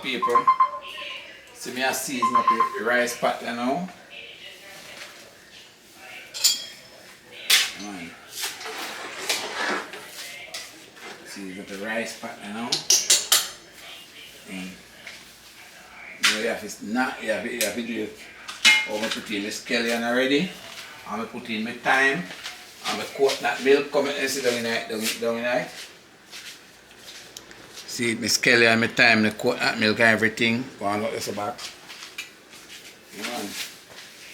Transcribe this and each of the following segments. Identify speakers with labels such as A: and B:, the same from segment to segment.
A: People, so me a season up the rice pot now. Season up the rice pot now. And you have to do it. I'm put in the scallion already. I'm put in my thyme. I'm coconut milk coming and sit down in it. See my scallion, my thyme, the coconut milk and everything. Go on, this back.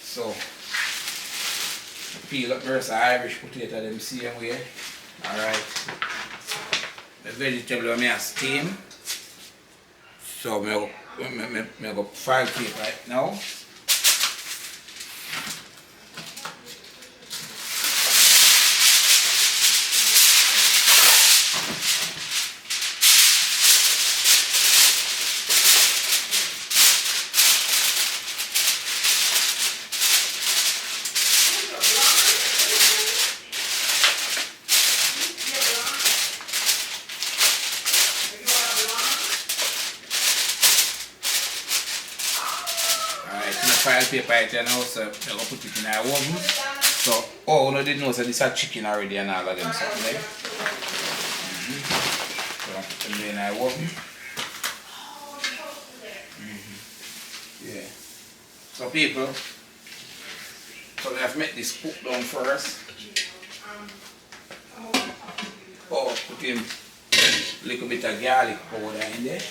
A: So peel up first Irish potato them same way. Alright. The vegetable I steam. So I go fry it right now. File paper right now, so I'm going to put it in our oven. So, no didn't know, so this is chicken already and all of them something there. So I'm putting them in our oven. Yeah. So people, so we have to make this cook down first. Put in a little bit of garlic powder in there.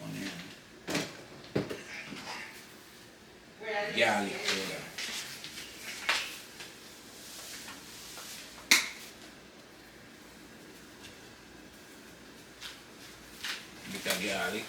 A: Onion. Garlic powder. Bit of garlic.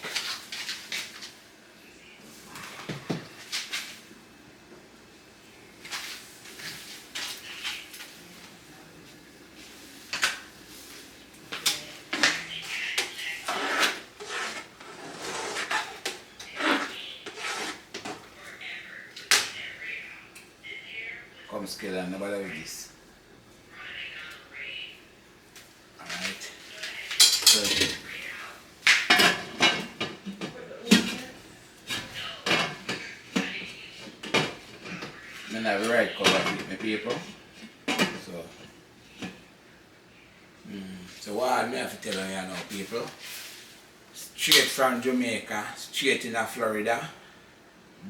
A: Come scale and nobody with this. Alright. So I have the right color with my people. So what I have to tell you now, people, straight from Jamaica, straight in Florida,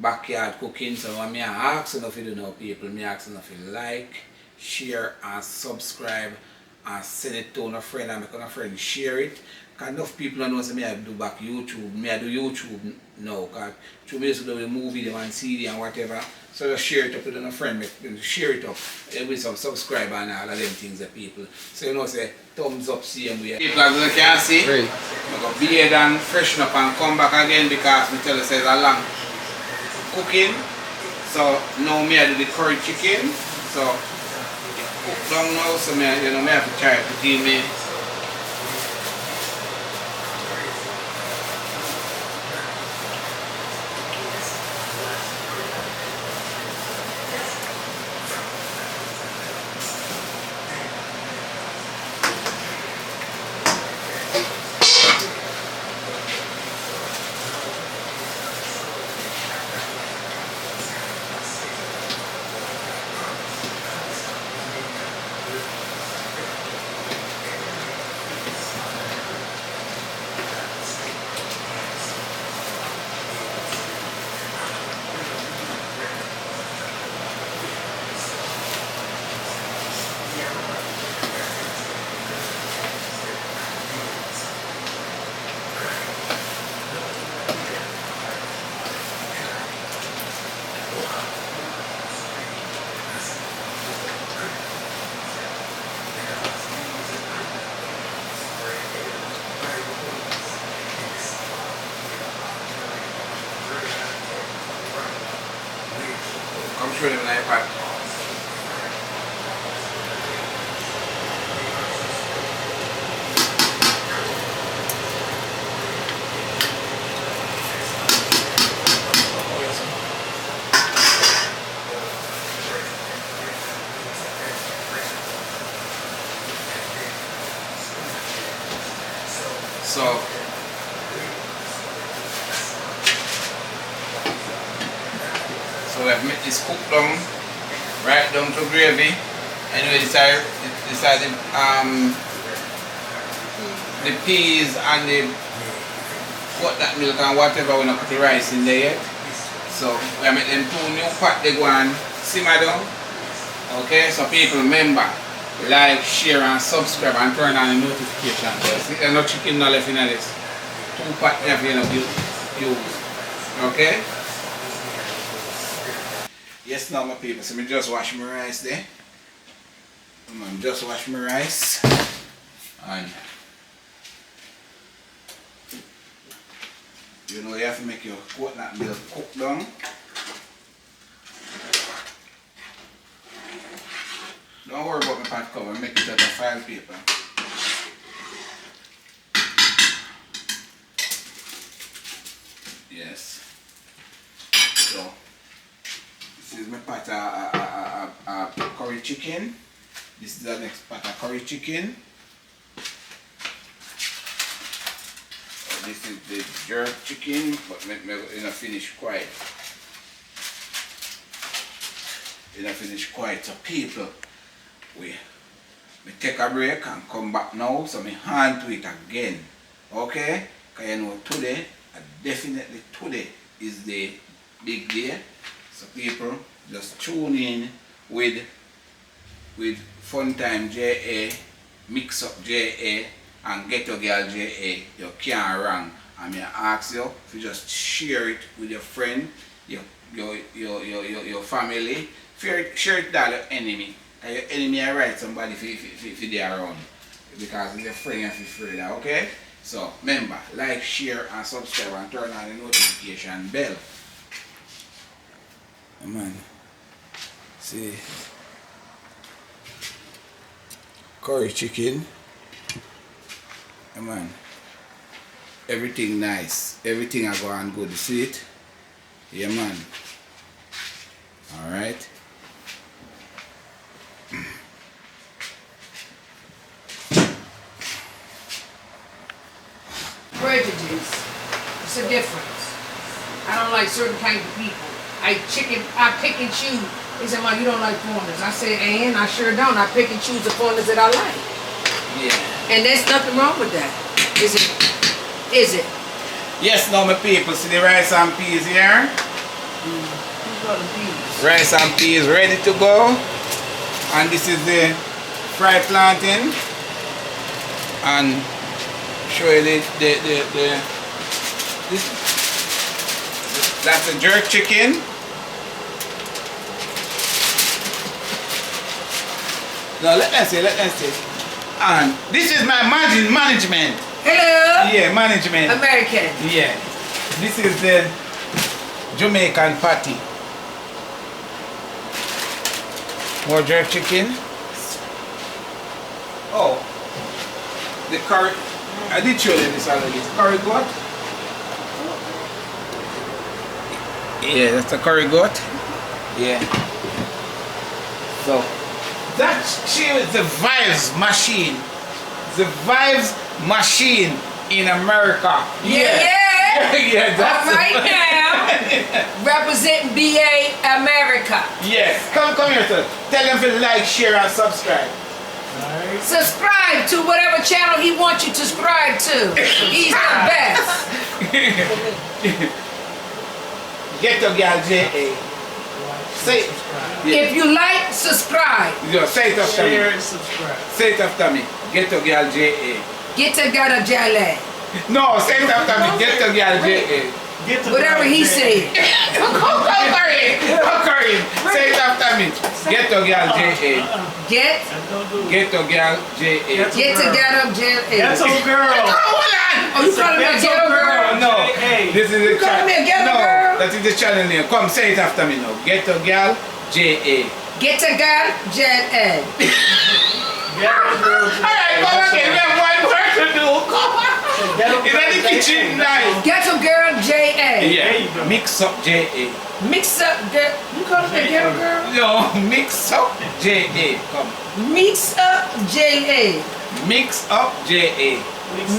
A: backyard cooking. So what I ask enough you do now, people, I ask enough you like, share and subscribe and send it to a friend and make a friend share it. Because enough people know say I do back YouTube. I do YouTube now. Because to me used to do the movie them and CD and whatever. So just share it up with a friend, share it up with some subscriber and all of them things that people. So you know say thumbs up same way. People as you can see, I'm going to bathe and freshen up and come back again because I tell you it's a long cooking. So now I do the curry chicken. So cook down now, so I have to try to put in me. So we have made this cook down, right down to gravy. Anyway, decided the peas and the that milk and whatever, we not put the rice in there yet. So we have made them 2 new pot they go and simmer down. Okay, so people remember, like, share and subscribe and turn on the notification bell. There's no chicken no left in this. 2 pot there you know use. Okay? Yes, now my people, so me just wash my rice there. Just wash my rice. And you know you have to make your coconut milk cook down. Don't worry about my pot cover, make it out of file paper. Yes. So this is my pot of curry chicken. This is the next pot of curry chicken. This is the jerk chicken, but me not finish quite. You not finish quite. So people, we take a break and come back now, so me hand to it again. Okay? Because you know today, definitely today is the big day. So people, just tune in with Fun Time JA, Mix Up JA, and Get Your Girl JA. You can't wrong. And I ask you if you just share it with your friend, your family. Share it with your enemy. And your enemy I write somebody if they are around. Because it's your friend and free, okay? So remember, like, share and subscribe and turn on the notification bell. Man. See. Curry chicken. Man. Everything nice. Everything I go on good. See it? Yeah, man. Alright.
B: Prejudice. It's a difference. I don't like certain kinds of people. I pick and choose. They say, "Mom, you don't like foreigners." I say, "And I sure don't. I pick and choose the foreigners that I like."
A: Yeah.
B: And there's nothing wrong with that. Is it? Is it?
A: Yes, now my people, see the rice and peas here? Rice and peas ready to go. And this is the fried plantain. And show you that's the jerk chicken. Now let them see. And this is my management.
B: Hello.
A: Yeah, management.
B: American.
A: Yeah. This is the Jamaican patty. More jerk chicken. Oh. The curry. I did show you this already. Curry goat. Yeah, that's a curry goat. Yeah. So that she is the Vibes machine. The Vibes machine in America.
B: Yeah.
A: Yeah, that's
B: right now. Representing BA America.
A: Yes. Come here, sir. Tell them to like, share, and subscribe.
B: Right. Subscribe to whatever channel he wants you to subscribe to. He's the best.
A: Get Your Girl JA. Say it. Yeah.
B: If you like, subscribe.
A: Yeah, say it after me.
C: Share and subscribe.
A: Say it after me. Get Your Girl JA.
B: Get to Gata Jale.
A: No, say it after me. Get Your Girl JA.
B: Whatever he said.
A: Curry. Say it after me. Get Your Girl JA.
B: Get
A: Your Girl JA.
B: to Gata Jale.
C: Ghetto girl.
A: Hold on.
B: Oh, you calling me a ghetto girl?
A: No, this is the
B: calling me a ghetto
A: no,
B: girl?
A: that is the channel name. Come, say it after me now. Get Your Girl JA.
B: Get to Gata Jale.
C: Ghetto girl.
A: Alright, come again. We have one more to do. Come on. Is that the kitchen nice?
B: Ghetto Girl J.A.
A: Yeah. Mix Up JA.
B: Mix up girl. You call me a ghetto girl?
A: No, Mix Up JA. Come.
B: Mix up J.A.
A: Mix Up JA.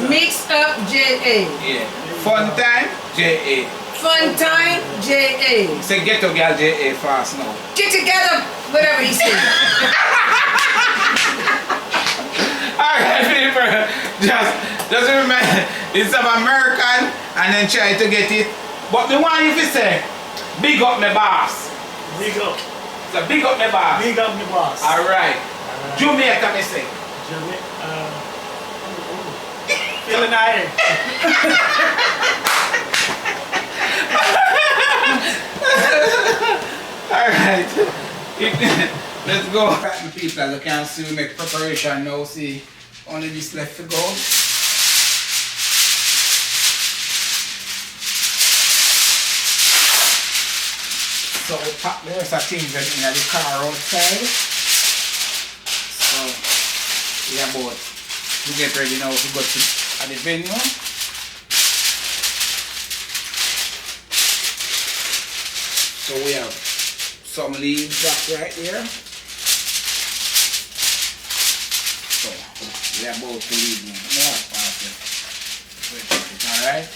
B: Mixed up J.A.
A: Yeah. Fun time, J.A.
B: Fun time J.A.
A: Say get to girl J.A. fast now.
B: Get together, whatever he said.
A: Alright, people. Just remember, it's of American and then try to get it. But me want you to say, big up my boss.
C: Big up.
A: So big up my boss.
C: Big up the boss.
A: Alright. Jamaica, me say.
C: Feeling iron.
A: Alright. Let's go. Right, people, as you can see, we make preparation now. See, only this left to go. So we pack the rest of things in the car outside. So we are about to get ready now to go to the venue. So we have some leaves back right here. So we are about to leave now. Alright.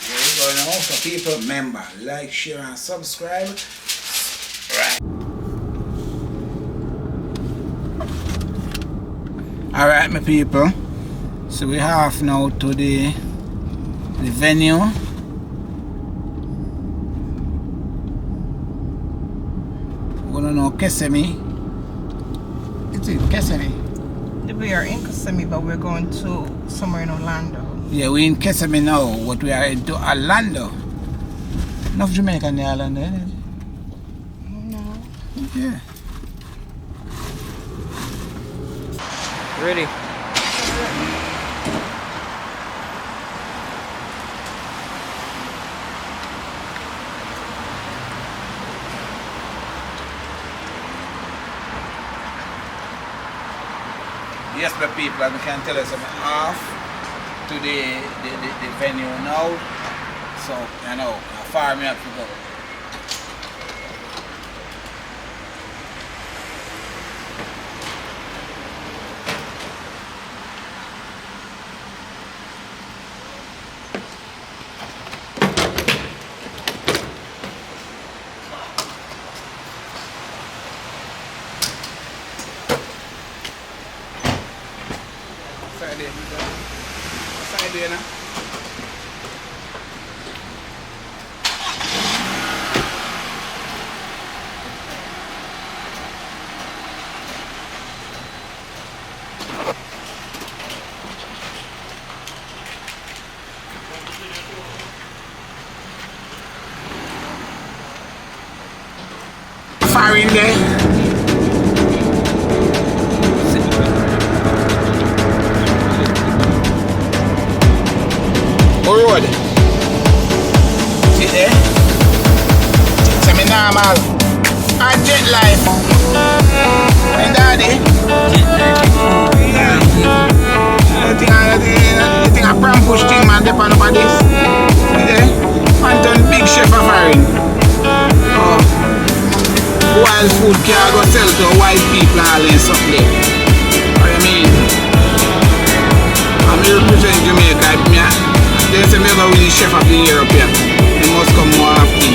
A: Here we go now. So people, remember, like, share and subscribe. Alright my people. So we have now to the venue. We don't know Kissimmee. It's in Kissimmee.
D: We are in Kissimmee, but we're going to somewhere in Orlando.
A: Yeah, we're in Kissimmee now, but we are into Orlando. Enough Jamaican in the island, isn't it?
D: No.
A: Yeah.
D: Ready?
A: Yes, my people, as you can tell us, I'm off to the venue now. So, you know, how far me have to go. Side there now. Far in there. Road. See there? It's normal. A jet life. My daddy. You think a pram push thing man depend on this? See there? Man turn big chef of foreign. Oh. Wild food can go sell to white people all in something. What do you mean? I'm representing Jamaica. They say me go win chef of the year up here. They must come more often.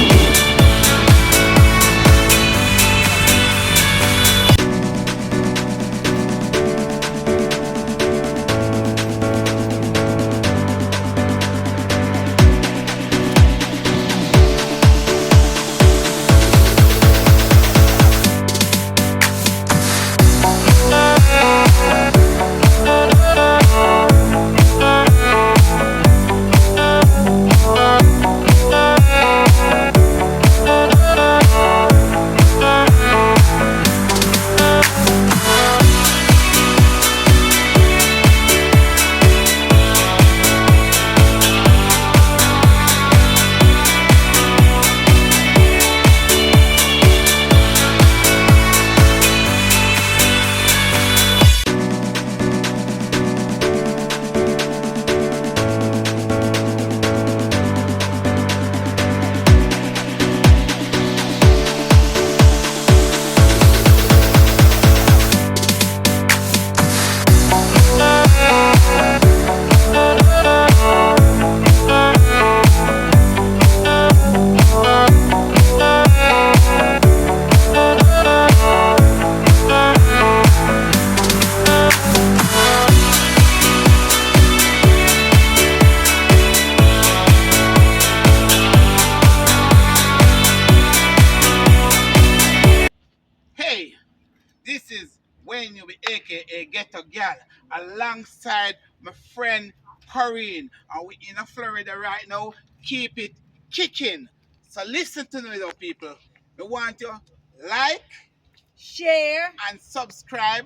A: Gal, alongside my friend Corinne. And we in Florida right now. Keep it kicking. So listen to me though, people. We want you like,
B: Share.
A: and subscribe,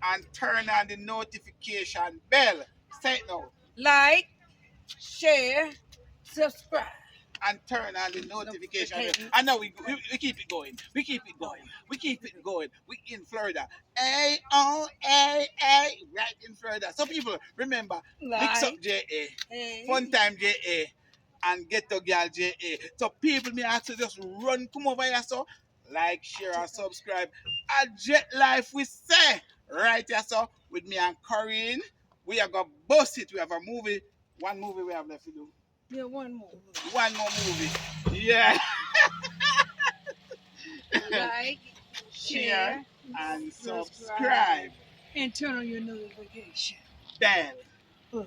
A: and turn on the notification bell. Say it now.
B: Like. Share. Subscribe.
A: And turn on the notification bell. I know we keep it going. We keep it going. We keep it going. We in Florida. A-O-A-A. Right in Florida. So people, remember, mix up J-A. Fun time J-A. And get to girl J-A. So people, me ask you just run, come over here, so like, share, and subscribe. A Jet Life we say. Right here, so with me and Corinne. We are gonna bust it. We have a movie. One movie we have left to do.
B: Yeah, one more.
A: One more movie. Yeah.
B: Like,
A: Share, and subscribe.
B: and turn on your notification
A: Bell. Oh.